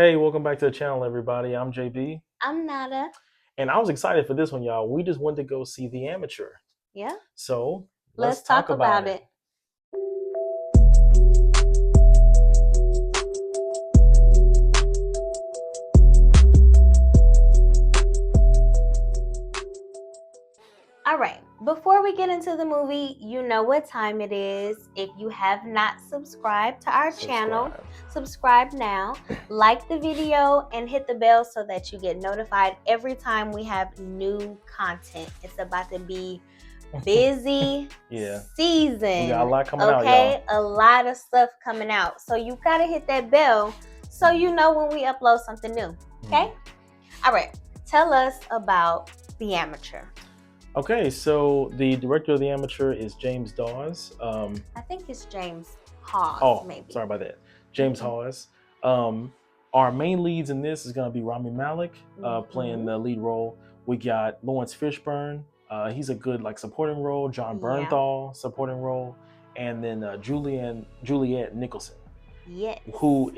Hey, welcome back to the channel, everybody. I'm JB, I'm Nada. and I was excited for this one, y'all. We just went to go see The Amateur. Yeah. So Let's talk talk about about it. All right. Before we get into the movie, you know what time it is. If you have not subscribed to our channel, subscribe now. Like the video and hit the bell so that you get notified every time we have new content. It's about to be busy season. We got a lot coming out, Okay, a lot of stuff coming out. So you gotta hit that bell so you know when we upload something new. Okay? All right. Tell us about The Amateur. Okay, so the director of The Amateur is James Dawes. I think it's James Hawes, maybe. Sorry about that. James Hawes. Our main leads in this is going to be Rami Malek playing the lead role. We got Lawrence Fishburne. He's a good supporting role. John Bernthal, supporting role. And then Juliette Nicholson. Yes. Who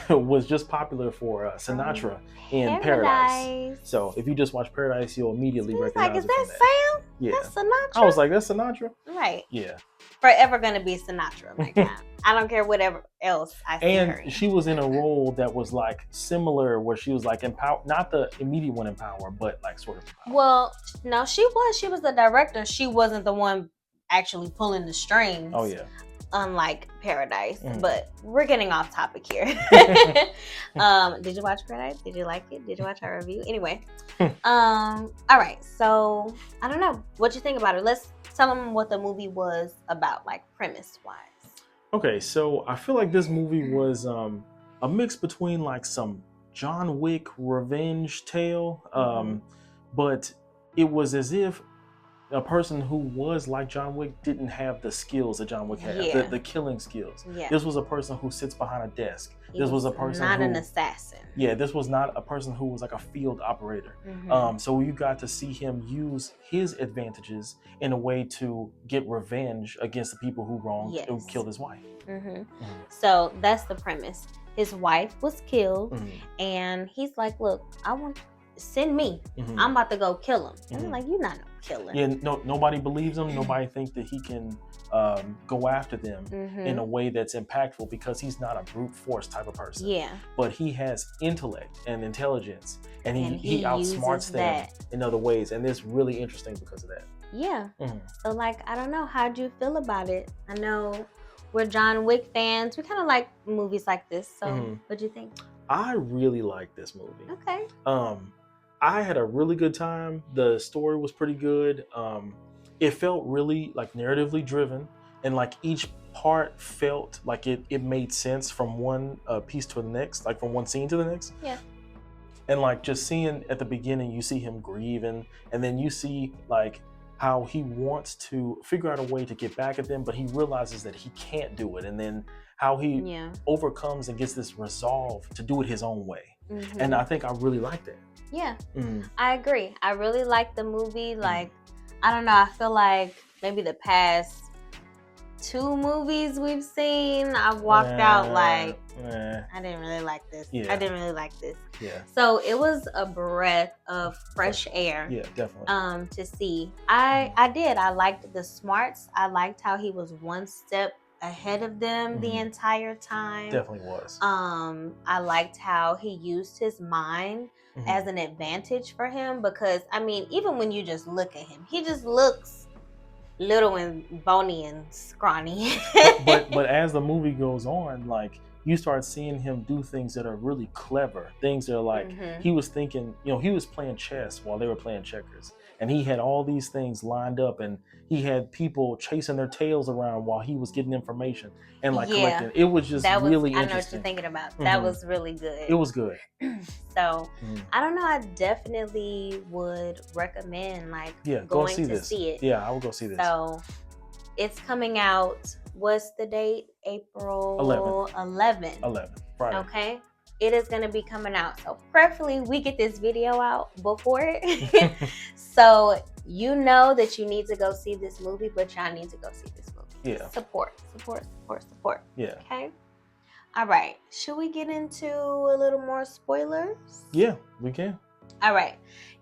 was just popular for Sinatra in Paradise. So if you just watch Paradise, you'll immediately recognize is that Sam? Yeah. That's Sinatra? I was like, that's Sinatra? Right. Yeah. Forever gonna be Sinatra, my God. I don't care whatever else I see her in. And she was in a role that was similar, where she was in power, not the immediate one in power, but sort of in power. Well, no, she was the director. She wasn't the one actually pulling the strings. Oh yeah. Unlike Paradise, but we're getting off topic here. Did you watch Paradise? Did you like it? Did you watch our review? Anyway, all right. So I don't know what you think about it. Let's tell them what the movie was about, premise wise. Okay, so I feel like this movie was a mix between some John Wick revenge tale, but it was as if a person who was like John Wick didn't have the skills that John Wick had, the killing skills. Yeah. This was a person who sits behind a desk. This was a person not an assassin. Yeah, this was not a person who was a field operator. So you got to see him use his advantages in a way to get revenge against the people who who killed his wife. So that's the premise. His wife was killed, and he's like, "Look, send me. I'm about to go kill him." And I'm like, "You're not no killer." Yeah, nobody believes him. Nobody thinks that he can go after them in a way that's impactful, because he's not a brute force type of person. Yeah. But he has intellect and intelligence, and he outsmarts them in other ways, and it's really interesting because of that. Yeah. So I don't know, how'd you feel about it? I know we're John Wick fans. We kind of like movies like this. So what'd you think? I really like this movie. Okay. I had a really good time. The story was pretty good. It felt really narratively driven, and each part felt like it made sense from one piece to the next, from one scene to the next. Yeah. And just seeing at the beginning, you see him grieving, and then you see how he wants to figure out a way to get back at them, but he realizes that he can't do it, and then how he overcomes and gets this resolve to do it his own way. And I think I really like that. Yeah, I agree. I really like the movie. I don't know, I feel like maybe the past 2 movies we've seen, I've walked out I didn't really like this. Yeah. I didn't really like this. Yeah. So it was a breath of fresh air. Yeah, definitely. To see. I did. I liked the smarts. I liked how he was one step ahead of them the entire time. Definitely was. I liked how he used his mind as an advantage for him, because even when you just look at him, he just looks little and bony and scrawny. but as the movie goes on, you start seeing him do things that are really clever. Things that are he was thinking, he was playing chess while they were playing checkers. And he had all these things lined up, and he had people chasing their tails around while he was getting information and collecting. It was just really interesting. I know what you're thinking about. That was really good. It was good. So I don't know. I definitely would recommend going to see it. Yeah, I will go see this. So it's coming out. What's the date? April 11th. Friday. Okay. It is going to be coming out. So preferably we get this video out before it. So you know that you need to go see this movie, but y'all need to go see this movie. Yeah. Support. Yeah. Okay. All right. Should we get into a little more spoilers? Yeah, we can. All right.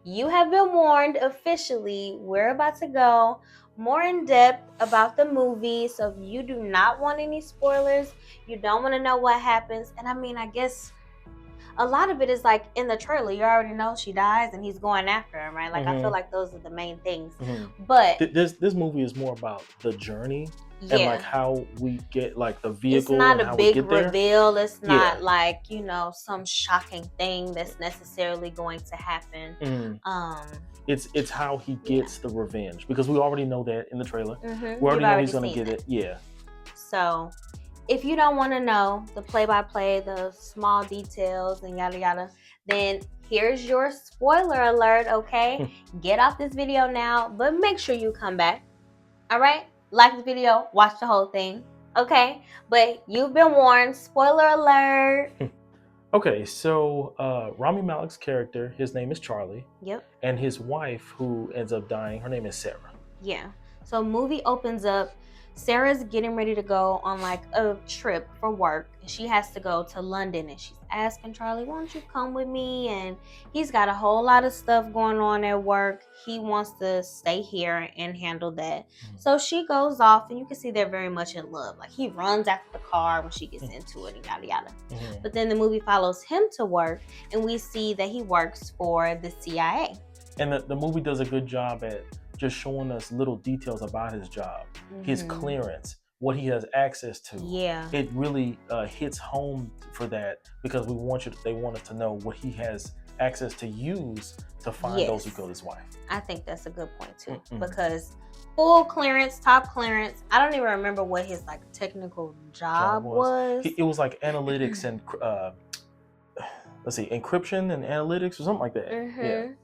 You have been warned officially. We're about to go more in depth about the movie. So if you do not want any spoilers, you don't want to know what happens. And I mean, I guess a lot of it is like in the trailer. You already know she dies and he's going after her, right? Like I feel like those are the main things. But this movie is more about the journey and like how we get like the vehicle. It's not and a how big we get there. reveal. It's not like, you know, some shocking thing that's necessarily going to happen. It's how he gets the revenge, because we already know that in the trailer. We already know he's gonna get it. Yeah. So if you don't want to know the play-by-play, the small details and yada yada, then here's your spoiler alert, okay? Get off this video now, but make sure you come back. All right? Like the video, watch the whole thing, okay? But you've been warned, spoiler alert. Okay, so Rami Malek's character, his name is Charlie. Yep. And his wife, who ends up dying, her name is Sarah. Yeah. So movie opens up. Sarah's getting ready to go on like a trip for work. And she has to go to London, and she's asking Charlie, why don't you come with me? And he's got a whole lot of stuff going on at work. He wants to stay here and handle that. So she goes off, and you can see they're very much in love. Like he runs after the car when she gets into it and yada yada. But then the movie follows him to work, and we see that he works for the CIA. And the movie does a good job at just showing us little details about his job, his clearance, what he has access to. Yeah. It really hits home for that, because they want us to know what he has access to use to find those who killed his wife. I think that's a good point too, because full clearance, top clearance. I don't even remember what his like technical job was. It was like analytics and encryption and analytics or something like that.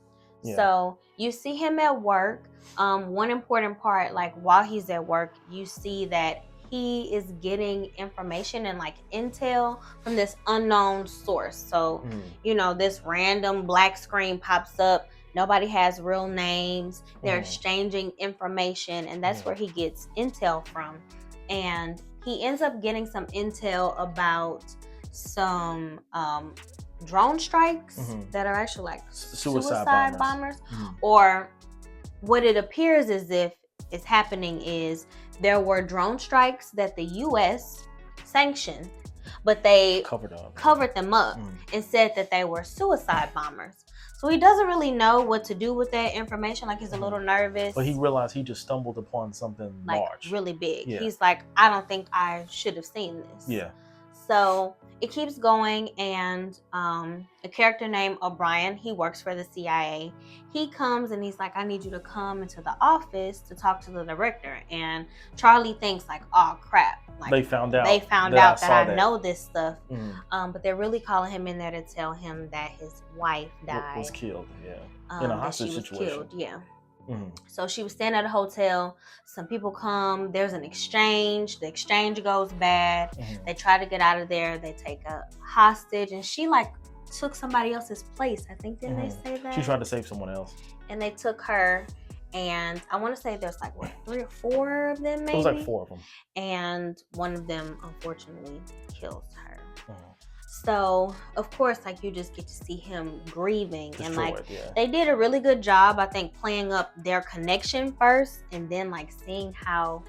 Yeah. So you see him at work. One important part, like while he's at work, you see that he is getting information and like intel from this unknown source. So, you know, this random black screen pops up. Nobody has real names. They're exchanging information, and that's where he gets intel from. And he ends up getting some intel about some drone strikes that are actually like suicide bombers. Or what it appears as if is happening is there were drone strikes that the U.S. sanctioned, but they covered them up and said that they were suicide bombers. So he doesn't really know what to do with that information. Like he's a little nervous. But he realized he just stumbled upon something like large, really big. He's like, I don't think I should have seen this. Yeah. So it keeps going, and a character named O'Brien, he works for the CIA. He comes and he's like, I need you to come into the office to talk to the director. And Charlie thinks like, oh crap. Like, they found out that I know this stuff. But they're really calling him in there to tell him that his wife died. Was killed, in a hostage situation. So she was staying at a hotel. Some people come. There's an exchange. The exchange goes bad. They try to get out of there. They take a hostage, and she like took somebody else's place. I think didn't they say that? She tried to save someone else, and they took her. And I want to say there's like 3 or 4 of them. Maybe it was like 4 of them. And one of them unfortunately kills her. So, of course, like you just get to see him grieving. And like they did a really good job, I think, playing up their connection first, and then like seeing how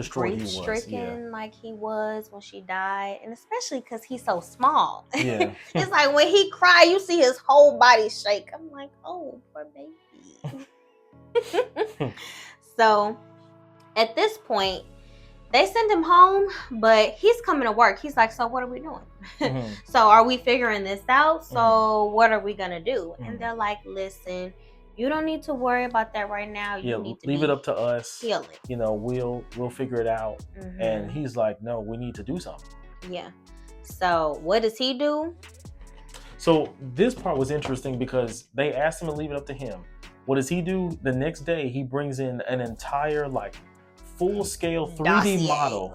grief-stricken like he was when she died, and especially because he's so small. It's like when he cried, you see his whole body shake. I'm like, oh, poor baby. So, at this point, they send him home, but he's coming to work. He's like, so what are we doing? So are we figuring this out? So what are we going to do? And they're like, listen, you don't need to worry about that right now. You need to leave it up to us. Heal it. You know, we'll figure it out. And he's like, no, we need to do something. Yeah. So what does he do? So this part was interesting because they asked him to leave it up to him. What does he do? The next day, he brings in an entire like full-scale 3D model.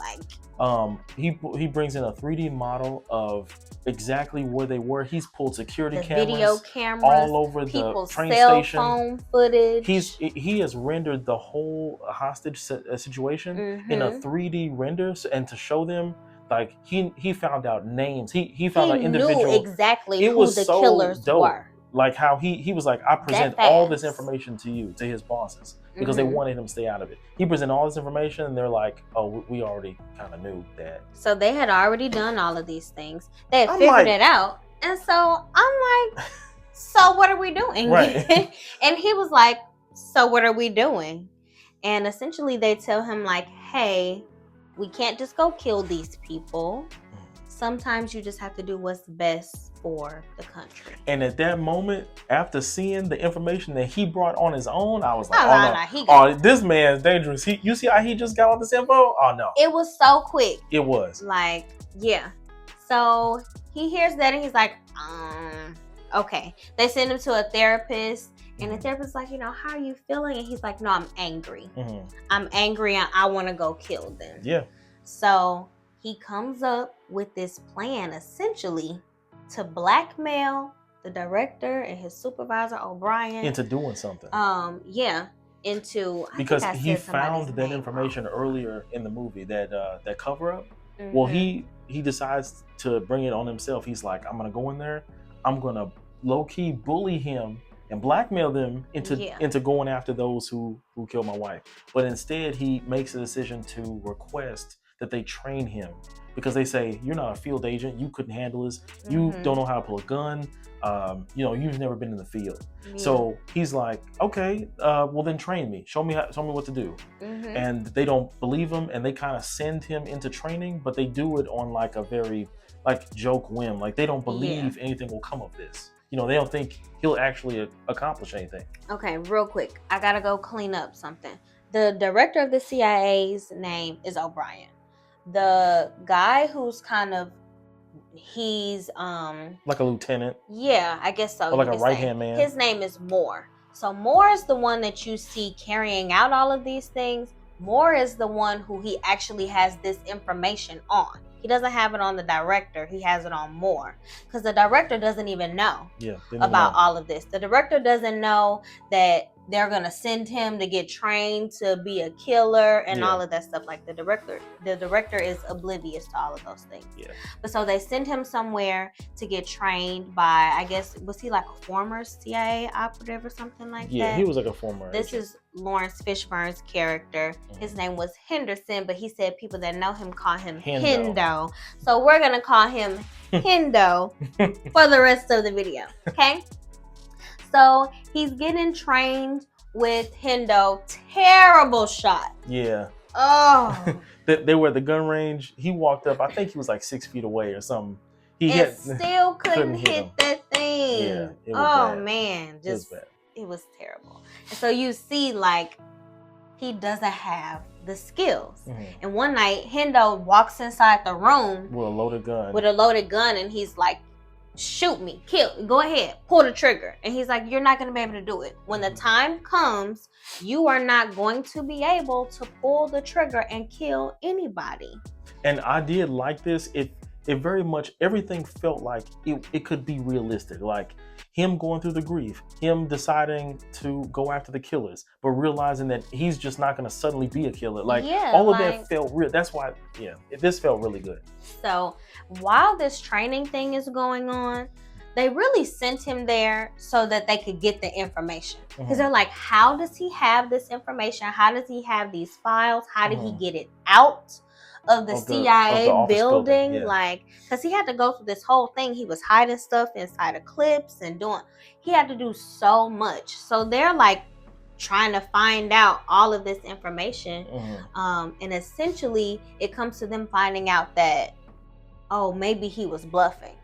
He brings in a 3D model of exactly where they were. He's pulled security video cameras all over the train cell station. Phone footage. He has rendered the whole hostage situation in a 3D render, and to show them like he found out names. He found out individual. Knew exactly it who was the so killers dope. were. Like how he was like, I present all this information to you, to his bosses, because they wanted him to stay out of it. He presented all this information, and they're like, oh, we already kind of knew that. So they had already done all of these things. They had figured it out. And so I'm like, so what are we doing? Right. And he was like, so what are we doing? And essentially they tell him like, hey, we can't just go kill these people. Sometimes you just have to do what's best for the country. And at that moment, after seeing the information that he brought on his own, I was like, this man's dangerous. You see how he just got all this info? Oh, no. It was so quick. It was. Like, yeah. So he hears that and he's like, okay. They send him to a therapist. And the therapist's like, how are you feeling? And he's like, no, I'm angry. I'm angry and I want to go kill them. Yeah. So he comes up with this plan, essentially, to blackmail the director and his supervisor, O'Brien. Into doing something. Yeah. Because he found that information earlier in the movie, that cover-up. Well, he decides to bring it on himself. He's like, I'm going to go in there. I'm going to low-key bully him and blackmail them into going after those who killed my wife. But instead, he makes a decision to request that they train him, because they say, you're not a field agent, you couldn't handle this, you don't know how to pull a gun, you've never been in the field. So he's like, okay, well then train me, show me what to do. And they don't believe him, and they kind of send him into training, but they do it on like a very joke whim. Like they don't believe anything will come of this. They don't think he'll actually accomplish anything. Okay, real quick, I gotta go clean up something. The director of the CIA's name is O'Brien. The guy who's he's like a lieutenant. Yeah, I guess so. Or like a right-hand man. His name is Moore. So Moore is the one that you see carrying out all of these things. Moore is the one who he actually has this information on. He doesn't have it on the director. He has it on Moore. Because the director doesn't even know about all of this. The director doesn't know that they're going to send him to get trained to be a killer and all of that stuff. Like the director is oblivious to all of those things. Yeah. But so they send him somewhere to get trained by, I guess, was he like a former CIA operative or something like that? Yeah, he was like a former This agent. Is Lawrence Fishburne's character. His name was Henderson, but he said people that know him call him Hendo. So we're going to call him Hendo for the rest of the video. Okay? So he's getting trained with Hendo. Terrible shot. Yeah. Oh. They were at the gun range. He walked up. I think he was like 6 feet away or something. Still couldn't hit that thing. Yeah. It was bad. Man. It was terrible. And so you see, like, he doesn't have the skills. And one night, Hendo walks inside the room with a loaded gun. And he's like, shoot me, kill, go ahead, pull the trigger. And he's like, you're not going to be able to do it. When the time comes, you are not going to be able to pull the trigger and kill anybody. And I did like this. It very much, everything felt like it could be realistic. Like him going through the grief, him deciding to go after the killers, but realizing that he's just not going to suddenly be a killer. Like all of that felt real. That's why, this felt really good. So while this training thing is going on, they really sent him there so that they could get the information. Because they're like, how does he have this information? How does he have these files? How did he get it out of the CIA building? Yeah. Like, because he had to go through this whole thing. He was hiding stuff inside of clips and he had to do so much. So they're like trying to find out all of this information. And essentially it comes to them finding out that, maybe he was bluffing.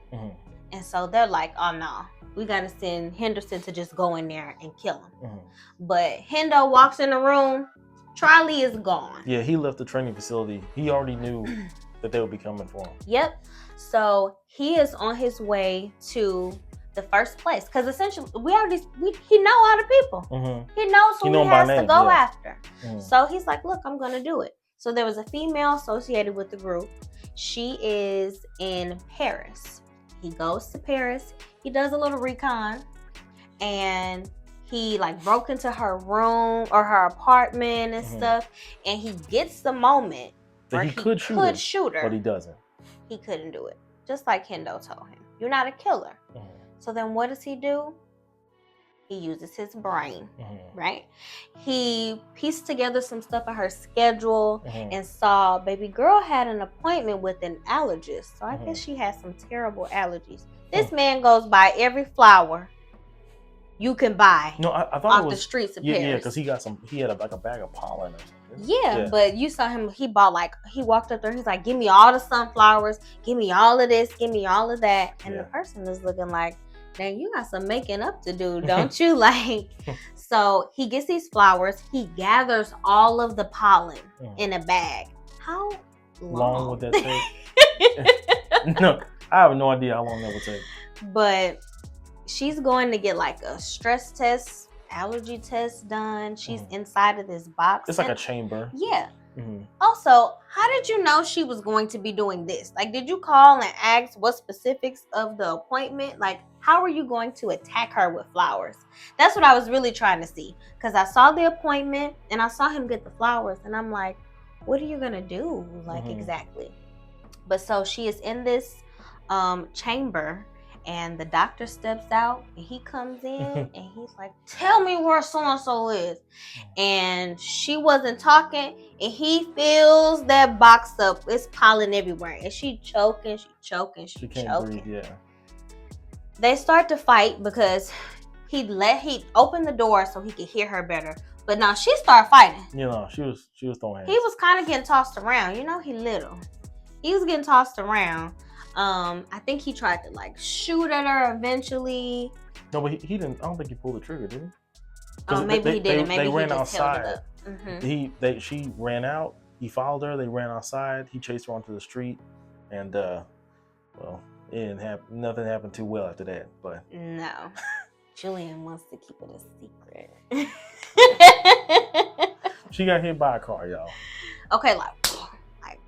And so they're like, oh no, we got to send Henderson to just go in there and kill him. But Hendo walks in the room, Charlie is gone. Yeah, he left the training facility. He already knew that they would be coming for him. Yep. So he is on his way to the first place. Because essentially, he know all the people. He knows who he has to go after. So he's like, look, I'm going to do it. So there was a female associated with the group. She is in Paris. He goes to Paris. He does a little recon. And he broke into her room or her apartment and stuff. And he gets the moment that he could shoot her. But he doesn't. He couldn't do it. Just like Hendo told him. You're not a killer. Mm-hmm. So then what does he do? He uses his brain, right? He pieced together some stuff in her schedule and saw baby girl had an appointment with an allergist. So I guess she has some terrible allergies. This man goes by every flower you can buy I thought off it was, the streets of Paris. Yeah, because he had a bag of pollen or something. Yeah, but you saw him, he walked up there, he's like, give me all the sunflowers, give me all of this, give me all of that. And the person is looking like, dang, you got some making up to do, don't you? Like, so he gets these flowers, he gathers all of the pollen in a bag. How long would that take? No, I have no idea how long that would take. But she's going to get like a stress test, allergy test done. She's inside of this box. It's like a chamber. Yeah. Also, how did you know she was going to be doing this? Like, did you call and ask what specifics of the appointment? Like, how are you going to attack her with flowers? That's what I was really trying to see. Because I saw the appointment and I saw him get the flowers. And I'm like, what are you going to do? Like, exactly. But so she is in this chamber. And the doctor steps out and he comes in and he's like, tell me where so-and-so is. And she wasn't talking and he fills that box up. It's pollen everywhere. And she choking. She can't breathe, yeah. They start to fight because he opened the door so he could hear her better. But now she started fighting. You know, she was throwing hands. He was kind of getting tossed around. You know, he little. He was getting tossed around. I think he tried to like shoot at her eventually. No, but he didn't. I don't think he pulled the trigger, did he? Oh, maybe he didn't. Maybe they he ran just outside. Held it up. She ran out. He followed her. They ran outside. He chased her onto the street, and well, nothing happened too well after that. But no, Julian wants to keep it a secret. She got hit by a car, y'all. Okay, like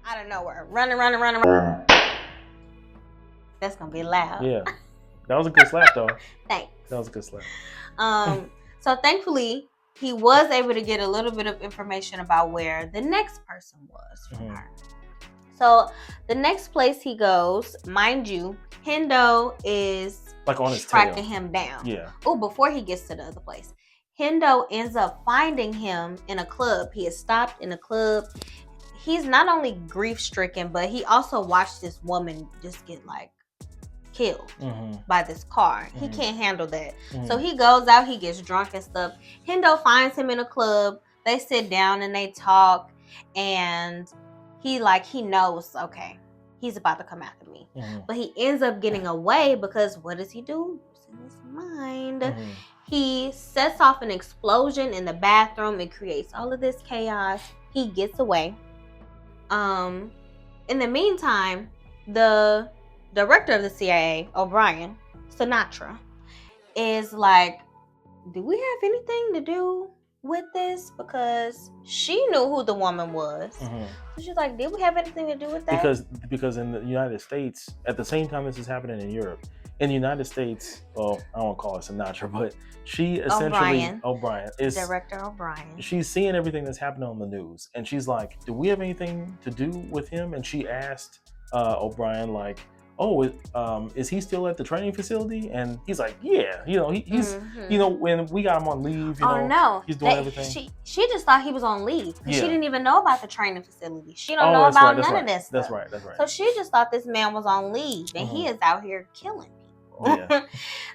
out of nowhere, running. That's gonna be loud. Yeah, that was a good slap, though. Thanks. That was a good slap. So thankfully, he was able to get a little bit of information about where the next person was from her. So the next place he goes, mind you, Hendo is like on his tracking him down. Yeah. Oh, before he gets to the other place, Hendo ends up finding him in a club. He is stopped in a club. He's not only grief-stricken, but he also watched this woman just get like killed by this car. He can't handle that. So he goes out, he gets drunk and stuff. Hendo finds him in a club. They sit down and they talk, and he knows, okay, he's about to come after me. But he ends up getting away because what does he do? In his mind, he sets off an explosion in the bathroom and creates all of this chaos. He gets away. In the meantime, the director of the CIA, O'Brien, Sinatra, is like, do we have anything to do with this? Because she knew who the woman was. So she's like, did we have anything to do with that? Because in the United States, at the same time this is happening in Europe, in the United States, well, I don't call it Sinatra, but she essentially, O'Brien is Director O'Brien. She's seeing everything that's happening on the news, and she's like, do we have anything to do with him? And she asked O'Brien, like, oh, is he still at the training facility? And he's like, yeah, he's when we got him on leave, no, he's doing everything. She just thought he was on leave. She didn't even know about the training facility. She don't know about none of this stuff. That's right. So she just thought this man was on leave, and he is out here killing people. Yeah.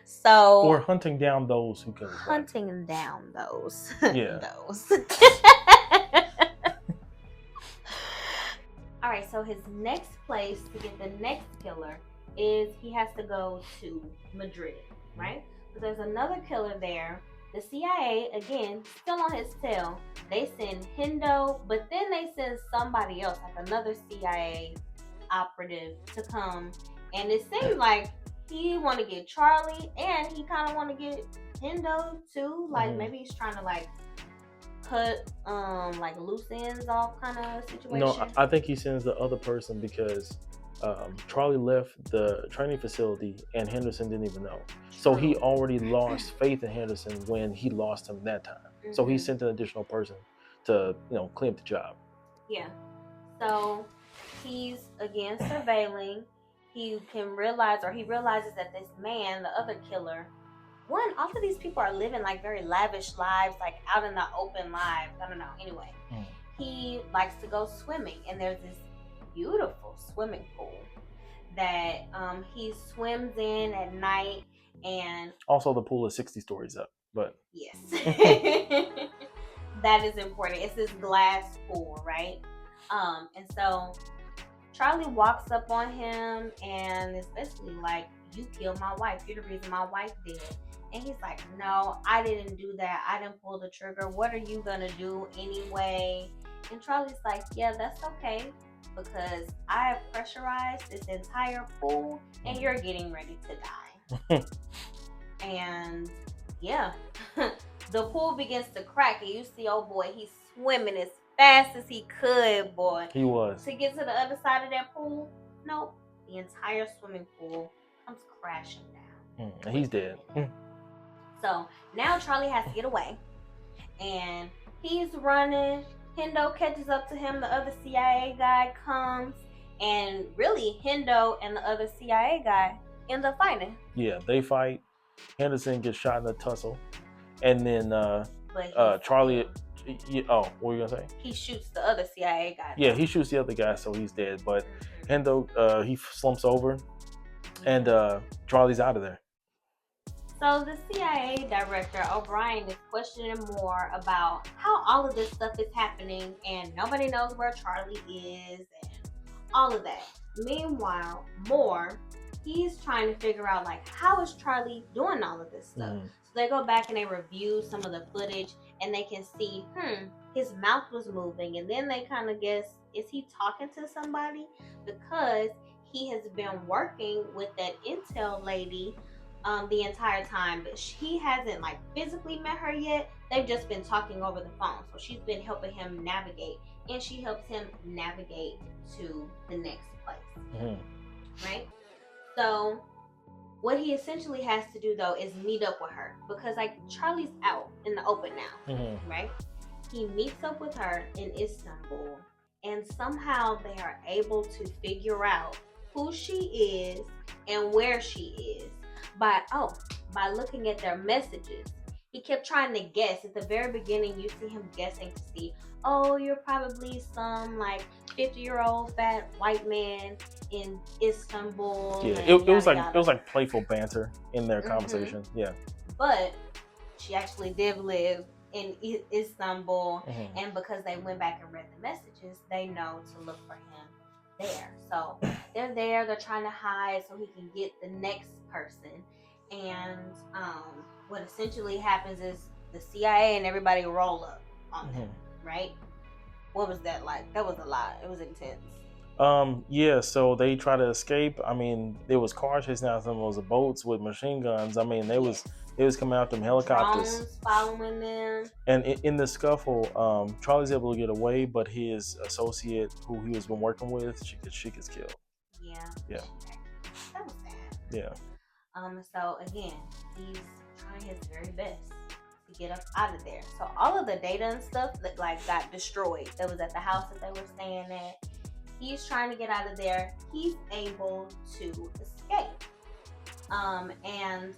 So or hunting down those who kill. Hunting down those. Yeah. Those. All right, so his next place to get the next killer is he has to go to Madrid, right? But there's another killer there. The CIA, again, still on his tail. They send Hendo, but then they send somebody else, like another CIA operative, to come. And it seems like he want to get Charlie, and he kind of want to get Hendo too. Like maybe he's trying to like cut like loose ends off kind of situation. No, I think he sends the other person because Charlie left the training facility and Henderson didn't even know. So he already lost faith in Henderson when he lost him that time. So he sent an additional person to clean up the job. Yeah. So he's again surveilling. He realizes that this man, the other killer, all of these people are living like very lavish lives, like out in the open lives. I don't know. Anyway, he likes to go swimming, and there's this beautiful swimming pool that he swims in at night. And also, the pool is 60 stories up, but yes, that is important. It's this glass pool, right? And so Charlie walks up on him and is basically like, "You killed my wife. You're the reason my wife did." And he's like, "No, I didn't do that. I didn't pull the trigger. What are you gonna do anyway?" And Charlie's like, "Yeah, that's okay, because I have pressurized this entire pool and you're getting ready to die." And yeah, the pool begins to crack, and you see, oh boy, he's swimming as fast as he could, boy. He was. To get to the other side of that pool, nope. The entire swimming pool comes crashing down. And he's dead. So now Charlie has to get away, and he's running. Hendo catches up to him. The other CIA guy comes, and really, Hendo and the other CIA guy end up fighting. Yeah, they fight. Henderson gets shot in the tussle, and then Charlie. What were you gonna say? He shoots the other CIA guy. Yeah, he shoots the other guy, so he's dead. But Hendo, he slumps over, and Charlie's out of there. So the CIA director, O'Brien, is questioning more about how all of this stuff is happening, and nobody knows where Charlie is, and all of that. Meanwhile, he's trying to figure out, like, how is Charlie doing all of this stuff? So they go back and they review some of the footage, and they can see, his mouth was moving, and then they kind of guess, is he talking to somebody? Because he has been working with that intel lady the entire time, but he hasn't like physically met her yet. They've just been talking over the phone, so she's been helping him navigate, and she helps him navigate to the next place. Right? So what he essentially has to do, though, is meet up with her, because like Charlie's out in the open now. Right? He meets up with her in Istanbul, and somehow they are able to figure out who she is and where she is by looking at their messages. He kept trying to guess. At the very beginning, you see him guessing to see, oh, you're probably some like 50-year-old fat white man in Istanbul. Yeah, it was like playful banter in their conversation. Yeah, but she actually did live in Istanbul, and because they went back and read the messages, they know to look for him there. So they're trying to hide so he can get the next person. And what essentially happens is the CIA and everybody roll up on them, right? What was that like? That was a lot. It was intense. Yeah, so they try to escape. I mean, there was cars chasing out them. There was boats with machine guns. I mean, they was coming out them helicopters. Drones following them. And in the scuffle, Charlie's able to get away, but his associate, who he was been working with, she gets killed. Yeah. That was sad. Yeah. So again, he's trying his very best to get up out of there. So all of the data and stuff that like got destroyed, that was at the house that they were staying at. He's trying to get out of there. He's able to escape. And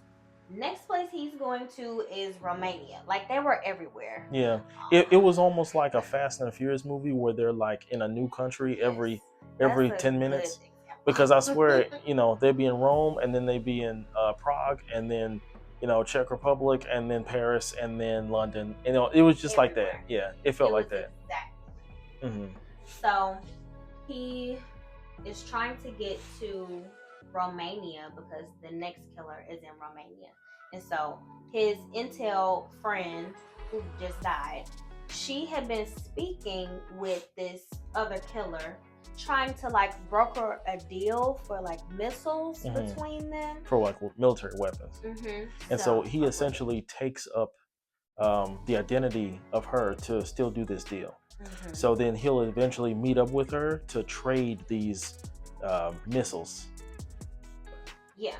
next place he's going to is Romania. Like, they were everywhere. Yeah. It was almost like a Fast and the Furious movie where they're like in a new country every 10 minutes. Because I swear, they'd be in Rome, and then they'd be in Prague, and then, Czech Republic, and then Paris, and then London. It was just like that. Yeah, it felt like that. Exactly. So he is trying to get to Romania because the next killer is in Romania. And so his intel friend, who just died, she had been speaking with this other killer, trying to like broker a deal for like missiles between them, for like military weapons. And so he essentially takes up the identity of her to still do this deal. So then he'll eventually meet up with her to trade these missiles. Yeah.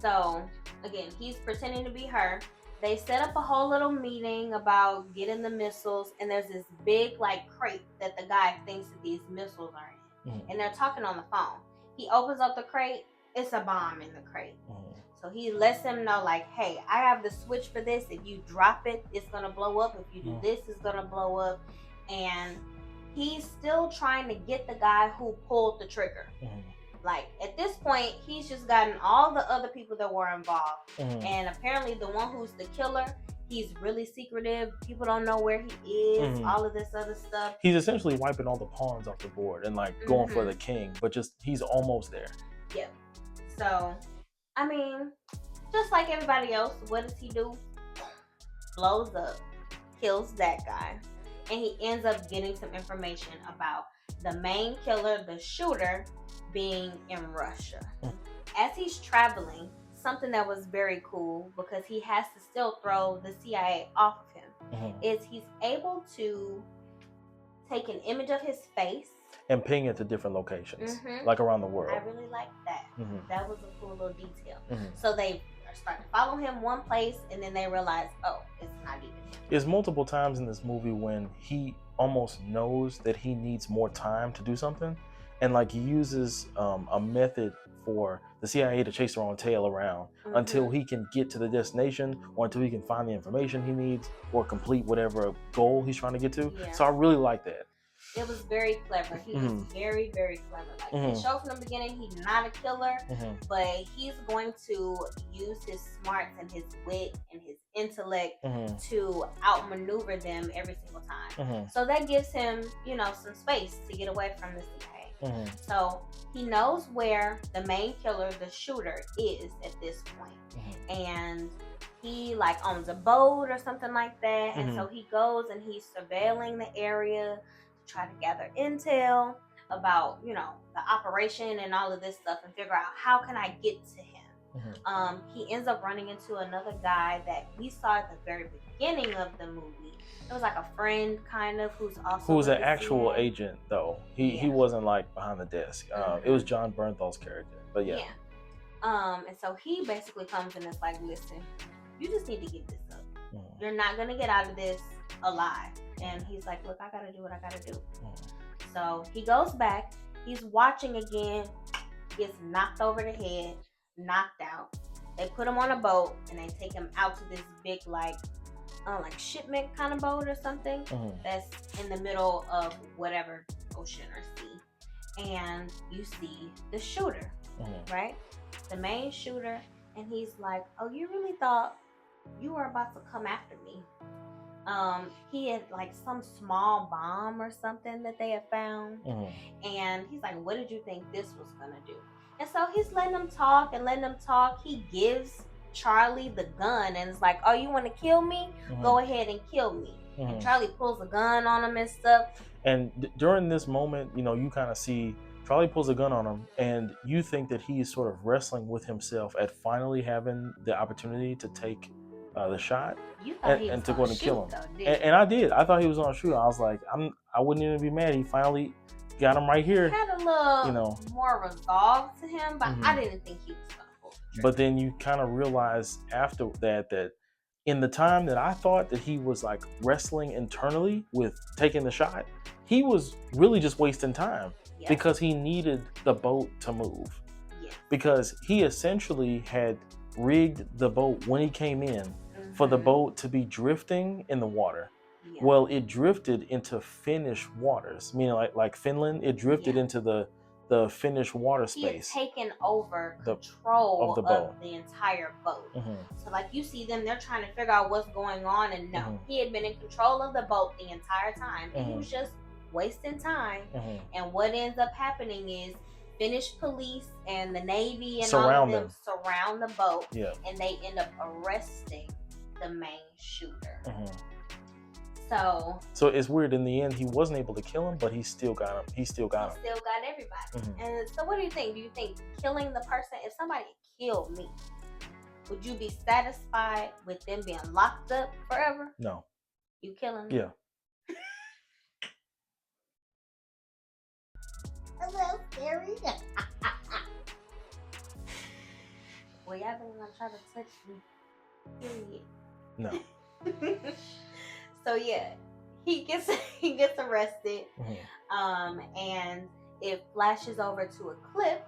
So again, he's pretending to be her. They set up a whole little meeting about getting the missiles, and there's this big like crate that the guy thinks that these missiles are in. and they're talking on the phone. He opens up the crate. It's a bomb in the crate. So he lets him know, like, hey, I have the switch for this. If you drop it, it's going to blow up. If you do this, it's going to blow up. And he's still trying to get the guy who pulled the trigger. Like, at this point, he's just gotten all the other people that were involved. And apparently the one who's the killer, he's really secretive. People don't know where he is, all of this other stuff. He's essentially wiping all the pawns off the board and, like, going for the king. But just, he's almost there. Yep. So, I mean, just like everybody else, what does he do? Blows up, kills that guy, and he ends up getting some information about the main killer, the shooter, being in Russia. As he's traveling, something that was very cool, because he has to still throw the CIA off of him, is he's able to take an image of his face and ping it to different locations, like around the world. I really like that. That was a cool little detail. So they start to follow him one place, and then they realize, oh, it's not even him. There's multiple times in this movie when he almost knows that he needs more time to do something, and like he uses a method for the CIA to chase their own tail around until he can get to the destination, or until he can find the information he needs, or complete whatever goal he's trying to get to. So I really like that. It was very clever. He was very, very clever. Like, they show from the beginning, he's not a killer, but he's going to use his smarts and his wit and his intellect to outmaneuver them every single time. So that gives him, you know, some space to get away from the CIA. So he knows where the main killer, the shooter, is at this point. And he, like, owns a boat or something like that. And so he goes and he's surveilling the area, try to gather intel about, you know, the operation and all of this stuff, and figure out how can I get to him. He ends up running into another guy that we saw at the very beginning of the movie. It was like a friend, kind of, who's an actual agent, though. He wasn't like behind the desk. It was John Bernthal's character, but yeah. And so he basically comes and is like, listen, you just need to get this up. You're not gonna get out of this alive. And he's like, look, I gotta do what I gotta do. So he goes back, he's watching again, gets knocked over the head, knocked out. They put him on a boat and they take him out to this big, like shipment kind of boat or something that's in the middle of whatever ocean or sea. And you see the shooter, right? The main shooter. And he's like, oh, you really thought you were about to come after me? He had like some small bomb or something that they had found, and he's like, what did you think this was gonna do? And so he's letting them talk and letting them talk. He gives Charlie the gun and is like, oh, you want to kill me? Go ahead and kill me. And Charlie pulls a gun on him and stuff. And during this moment, you know, you kind of see Charlie pulls a gun on him, and you think that he's sort of wrestling with himself at finally having the opportunity to take the shot and to go and kill him. Though, and I did. I thought he was on a shoot. I was like, I wouldn't even be mad. He finally got him right here. He had a little, you know, more resolve to him, but I didn't think he was gonna pull the trigger. But then you kind of realize after that in the time that I thought that he was like wrestling internally with taking the shot, he was really just wasting time because he needed the boat to move. Because he essentially had rigged the boat when he came in for the boat to be drifting in the water. Well, it drifted into Finnish waters, meaning like Finland. It drifted into the Finnish water space. He had taken over control of the entire boat. So like you see them, they're trying to figure out what's going on, and no, he had been in control of the boat the entire time, and he was just wasting time. And what ends up happening is Finnish police and the Navy and all of them surround the boat, and they end up arresting the main shooter. So it's weird. In the end, he wasn't able to kill him, but he still got him. He still got everybody. And so, what do you think? Do you think killing the person? If somebody killed me, would you be satisfied with them being locked up forever? No. You killing them? Yeah. A little scary. Well, y'all better not try to touch me. Period. No. So yeah, he gets arrested, and it flashes over to a clip.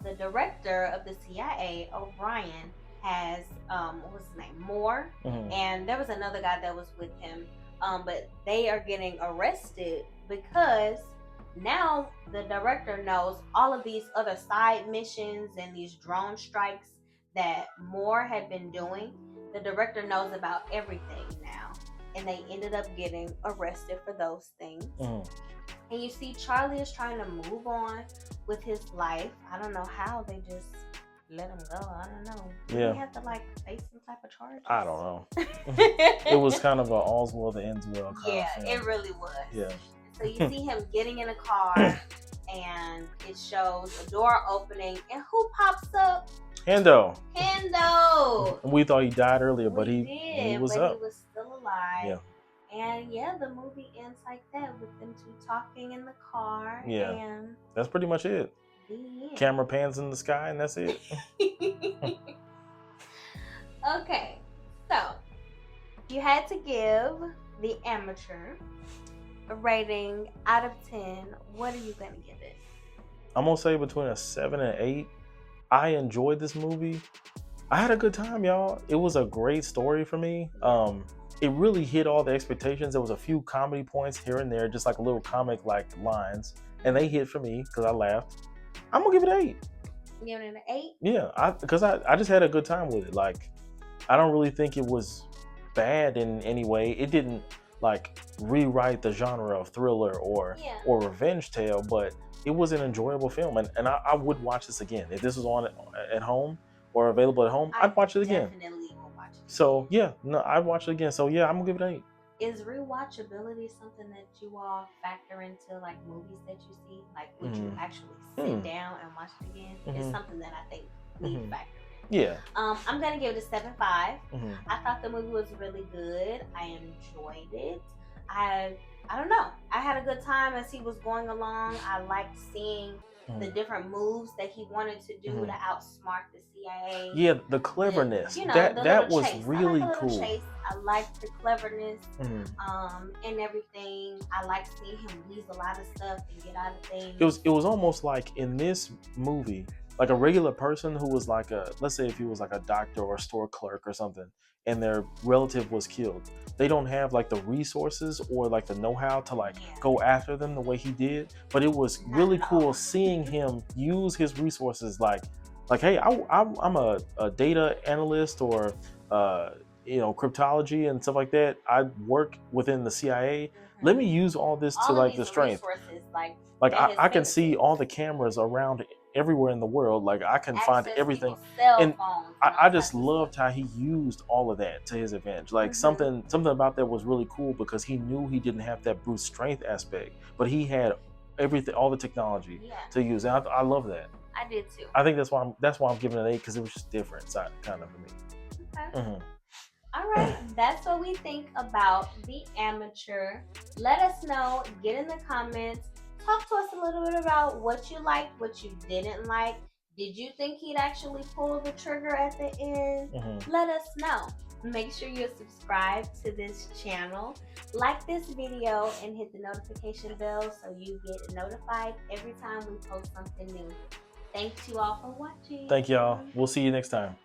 The director of the CIA, O'Brien, has what was his name, Moore, and there was another guy that was with him, but they are getting arrested because now the director knows all of these other side missions and these drone strikes that Moore had been doing. The director knows about everything now, and they ended up getting arrested for those things. And you see Charlie is trying to move on with his life. I don't know how they just let him go. I don't know. Did he have to like face some type of charges? I don't know. It was kind of a all's well that ends well kind of film. It really was. Yeah. So you see him getting in a car, and it shows a door opening, and who pops up? Hendo. We thought he died earlier, but he was up. He was still alive. Yeah. And the movie ends like that with them two talking in the car. Yeah. And that's pretty much it. Camera pans in the sky, and that's it. Okay, so you had to give The Amateur a rating out of 10. What are you going to give it? I'm going to say between a 7 and 8. I enjoyed this movie. I had a good time, y'all. It was a great story for me. It really hit all the expectations. There was a few comedy points here and there, just like a little comic like lines, and they hit for me because I laughed. I'm gonna give it an 8. Giving it an 8? Yeah, because I just had a good time with it. Like, I don't really think it was bad in any way. It didn't like rewrite the genre of thriller or revenge tale, but it was an enjoyable film, and I would watch this again if this was on at home or available at home. I'd watch it again. Definitely will watch it. So I'd watch it again. So I'm gonna give it an 8. Is rewatchability something that you all factor into like movies that you see? Like, would you actually sit down and watch it again? It's something that I think we factor in. Yeah. I'm gonna give it a 7.5. I thought the movie was really good. I enjoyed it. I don't know. I had a good time as he was going along. I liked seeing the different moves that he wanted to do to outsmart the CIA. Yeah, the cleverness. That was really cool. I liked the cleverness and everything. I liked seeing him lose a lot of stuff and get out of things. It was almost like in this movie, like a regular person who was like let's say if he was like a doctor or a store clerk or something, and their relative was killed. They don't have like the resources or like the know-how to like go after them the way he did. But it was really cool seeing him use his resources like hey, I'm a data analyst or cryptology and stuff like that. I work within the CIA. Let me use all this to like the strength. Like I can see all the cameras around everywhere in the world. Like I can find everything, and I just loved how he used all of that to his advantage. Like something about that was really cool because he knew he didn't have that brute strength aspect, but he had everything, all the technology to use. And I love that. I did too. I think that's why I'm giving it an 8 because it was just different, kind of for me. Okay. All right, that's what we think about The Amateur. Let us know. Get in the comments. Talk to us a little bit about what you liked, what you didn't like. Did you think he'd actually pull the trigger at the end? Let us know. Make sure you're subscribed to this channel. Like this video and hit the notification bell so you get notified every time we post something new. Thanks you all for watching. Thank y'all. We'll see you next time.